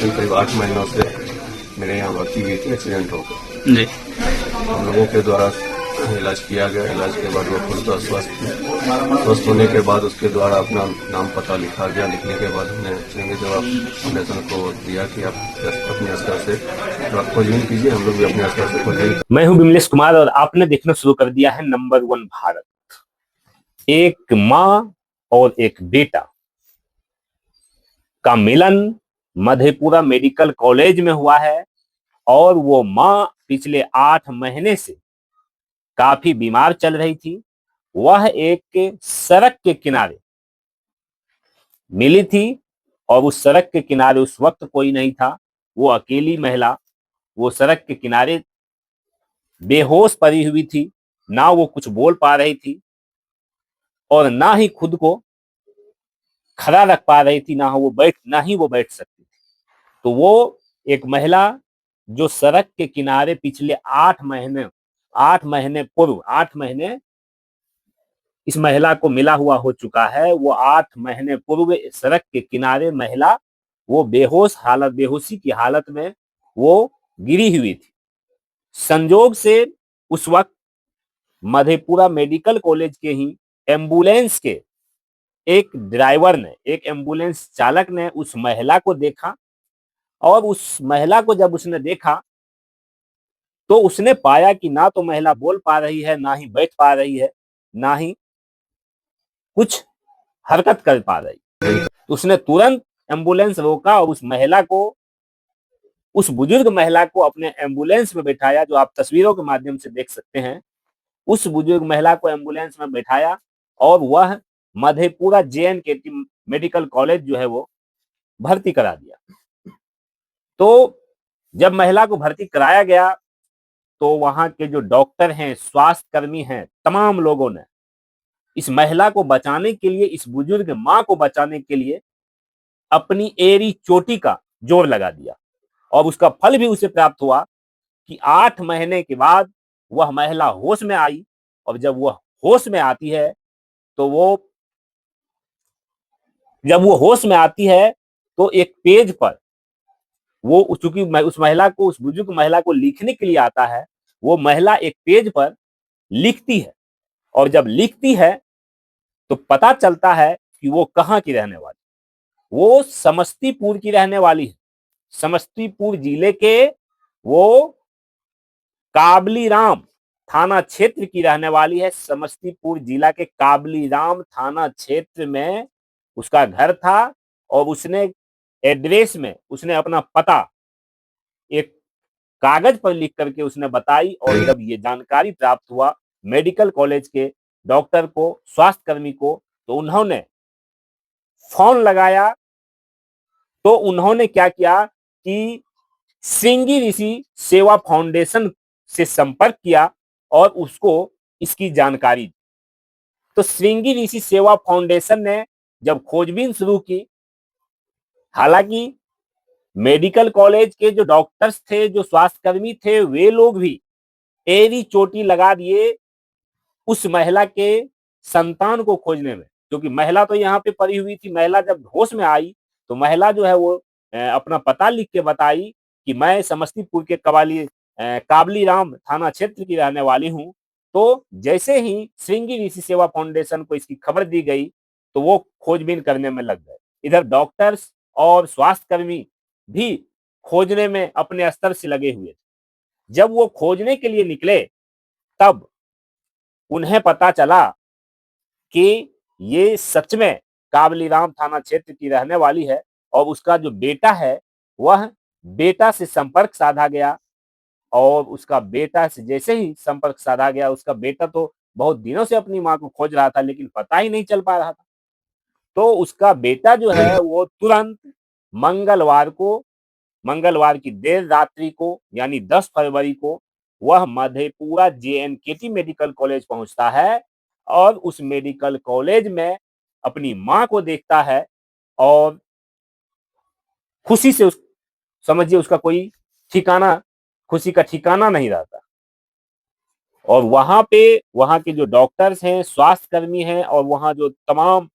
Patient करीब 8 महीनों से मेरे यहाँ भर्ती हुई थी एक्सीडेंट होकर जी। हम लोगों के द्वारा इलाज किया गया। इलाज के बाद वो पूर्णतः स्वस्थ थी। स्वस्थ होने के बाद उसके द्वारा अपना नाम पता लिखा गया। लिखने के बाद हमने जवाब फाउंडेशन को दिया कि आप अपने स्तर से थोड़ा खोजबीन कीजिए, हम लोग भी अपने स्तर से खोजबीन। मैं हूं विमलेश कुमार और आपने देखना शुरू कर दिया है नंबर 1 भारत। एक माँ और एक बेटा का मिलन मधेपुरा मेडिकल कॉलेज में हुआ है और वो माँ पिछले 8 महीने से काफी बीमार चल रही थी। वह एक सड़क के किनारे मिली थी और उस सड़क के किनारे उस वक्त कोई नहीं था। वो अकेली महिला वो सड़क के किनारे बेहोश पड़ी हुई थी। ना वो कुछ बोल पा रही थी और ना ही खुद को खड़ा रख पा रही थी, ना ही वो बैठ सकती थी। तो वो एक महिला जो सड़क के किनारे पिछले 8 महीने पूर्व 8 महीने इस महिला को मिला हुआ हो चुका है। वो 8 महीने पूर्व सड़क के किनारे महिला वो बेहोशी की हालत में वो गिरी हुई थी। संजोग से उस वक्त मधेपुरा मेडिकल कॉलेज के ही एम्बुलेंस के एक एम्बुलेंस चालक ने उस महिला को देखा और उस महिला को जब उसने देखा तो उसने पाया कि ना तो महिला बोल पा रही है, ना ही बैठ पा रही है, ना ही कुछ हरकत कर पा रही। तो उसने तुरंत एम्बुलेंस रोका और उस बुजुर्ग महिला को अपने एम्बुलेंस में बैठाया, जो आप तस्वीरों के माध्यम से देख सकते हैं। उस बुजुर्ग महिला को एम्बुलेंस में बैठाया और वह मधेपुरा JNKT मेडिकल कॉलेज जो है वो भर्ती करा दिया। तो जब महिला को भर्ती कराया गया तो वहां के जो डॉक्टर हैं, स्वास्थ्य कर्मी हैं, तमाम लोगों ने इस महिला को बचाने के लिए, इस बुजुर्ग मां को बचाने के लिए अपनी एड़ी चोटी का जोर लगा दिया और उसका फल भी उसे प्राप्त हुआ कि 8 महीने के बाद वह महिला होश में आई। और जब वह होश में आती है तो एक पेज पर वो, चूंकि उस बुजुर्ग महिला को लिखने के लिए आता है, वो महिला एक पेज पर लिखती है और जब लिखती है तो पता चलता है कि वो कहाँ की रहने वाली। वो समस्तीपुर की रहने वाली है। समस्तीपुर जिले के वो काबलीराम थाना क्षेत्र की रहने वाली है। समस्तीपुर जिला के काबलीराम थाना क्षेत्र में उसका घर था और उसने एड्रेस में उसने अपना पता एक कागज पर लिख करके उसने बताई। और जब ये जानकारी प्राप्त हुआ मेडिकल कॉलेज के डॉक्टर को, स्वास्थ्य कर्मी को, तो उन्होंने फोन लगाया। तो उन्होंने क्या किया कि श्रृंगी ऋषि सेवा फाउंडेशन से संपर्क किया और उसको इसकी जानकारी दी। तो श्रृंगी ऋषि सेवा फाउंडेशन ने जब खोजबीन शुरू की, हालांकि मेडिकल कॉलेज के जो डॉक्टर्स थे, जो स्वास्थ्य कर्मी थे, वे लोग भी एड़ी चोटी लगा दिए उस महिला के संतान को खोजने में, क्योंकि महिला तो यहाँ पे पड़ी हुई थी। महिला जब होश में आई तो महिला जो है वो अपना पता लिख के बताई कि मैं समस्तीपुर के काबलीराम थाना क्षेत्र की रहने वाली हूँ। तो जैसे ही श्रृंगी ऋषि सेवा फाउंडेशन को इसकी खबर दी गई तो वो खोजबीन करने में लग गए। इधर डॉक्टर्स और स्वास्थ्य कर्मी भी खोजने में अपने स्तर से लगे हुए थे। जब वो खोजने के लिए निकले तब उन्हें पता चला कि ये सच में काबलीराम थाना क्षेत्र की रहने वाली है और उसका जो बेटा है वह बेटा से संपर्क साधा गया। और उसका बेटा से जैसे ही संपर्क साधा गया, उसका बेटा तो बहुत दिनों से अपनी मां को खोज रहा था लेकिन पता ही नहीं चल पा रहा था। तो उसका बेटा जो है वो तुरंत मंगलवार की देर रात्रि को यानी 10 फरवरी को वह मधेपुरा JNKT मेडिकल कॉलेज पहुंचता है और उस मेडिकल कॉलेज में अपनी मां को देखता है और खुशी से समझिए उसका कोई ठिकाना, खुशी का ठिकाना नहीं रहता। और वहां के जो डॉक्टर्स हैं, स्वास्थ्य कर्मी हैं और वहां जो तमाम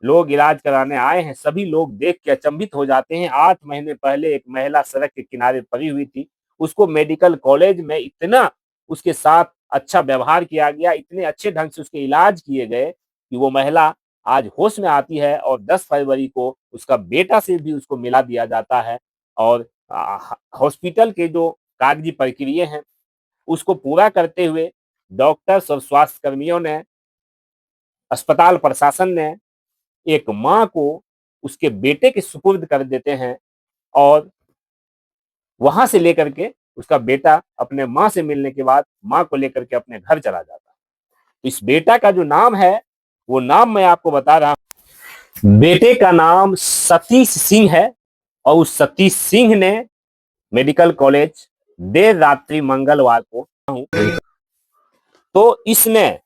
लोग इलाज कराने आए हैं, सभी लोग देख के अचंभित हो जाते हैं। 8 महीने पहले एक महिला सड़क के किनारे पड़ी हुई थी, उसको मेडिकल कॉलेज में इतना उसके साथ अच्छा व्यवहार किया गया, इतने अच्छे ढंग से उसके इलाज किए गए कि वो महिला आज होश में आती है और 10 फरवरी को उसका बेटा से भी उसको मिला दिया जाता है और हॉस्पिटल के जो कागजी प्रक्रिया हैं, उसको पूरा करते हुए डॉक्टर्स और स्वास्थ्य कर्मियों ने, अस्पताल प्रशासन ने एक माँ को उसके बेटे के सुपुर्द कर देते हैं और वहां से लेकर के उसका बेटा अपने माँ से मिलने के बाद माँ को लेकर के अपने घर चला जाता है। इस बेटा का जो नाम है, वो नाम मैं आपको बता रहा हूं। बेटे का नाम सतीश सिंह है और उस सतीश सिंह ने मेडिकल कॉलेज देर रात्रि मंगलवार को, तो इसने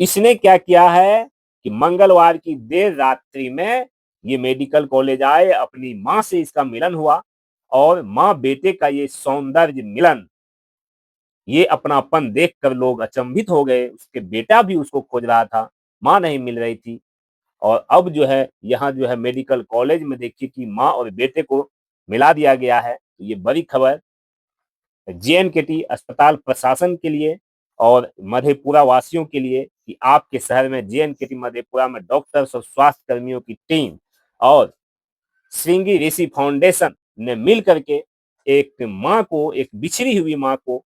इसने क्या किया है कि मंगलवार की देर रात्रि में ये मेडिकल कॉलेज आए, अपनी मां से इसका मिलन हुआ और मां बेटे का ये सौंदर्य मिलन, ये अपनापन देखकर लोग अचंभित हो गए। उसके बेटा भी उसको खोज रहा था, मां नहीं मिल रही थी और अब जो है यहाँ जो है मेडिकल कॉलेज में देखिए कि मां और बेटे को मिला दिया गया है। तो ये बड़ी खबर जेएनकेटी अस्पताल प्रशासन के लिए और मधेपुरा वासियों के लिए कि आपके शहर में जेएनकेटी मधेपुरा में डॉक्टर्स और स्वास्थ्य कर्मियों की टीम और श्रृंगी ऋषि फाउंडेशन ने मिल करके एक माँ को, एक बिछड़ी हुई माँ को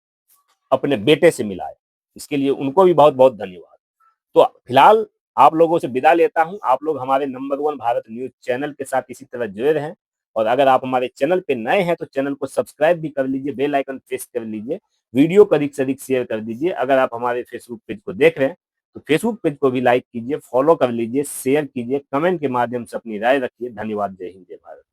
अपने बेटे से मिलाया। इसके लिए उनको भी बहुत बहुत धन्यवाद। तो फिलहाल आप लोगों से विदा लेता हूं। आप लोग हमारे नंबर 1 भारत न्यूज चैनल के साथ इसी तरह जुड़े रहें और अगर आप हमारे चैनल पे नए हैं तो चैनल को सब्सक्राइब भी कर लीजिए, बेल आइकन प्रेस कर लीजिए, वीडियो को अधिक से अधिक शेयर कर दीजिए। अगर आप हमारे फेसबुक पेज को देख रहे हैं तो फेसबुक पेज को भी लाइक कीजिए, फॉलो कर लीजिए, शेयर कीजिए, कमेंट के माध्यम से अपनी राय रखिए। धन्यवाद। जय हिंद, जय भारत।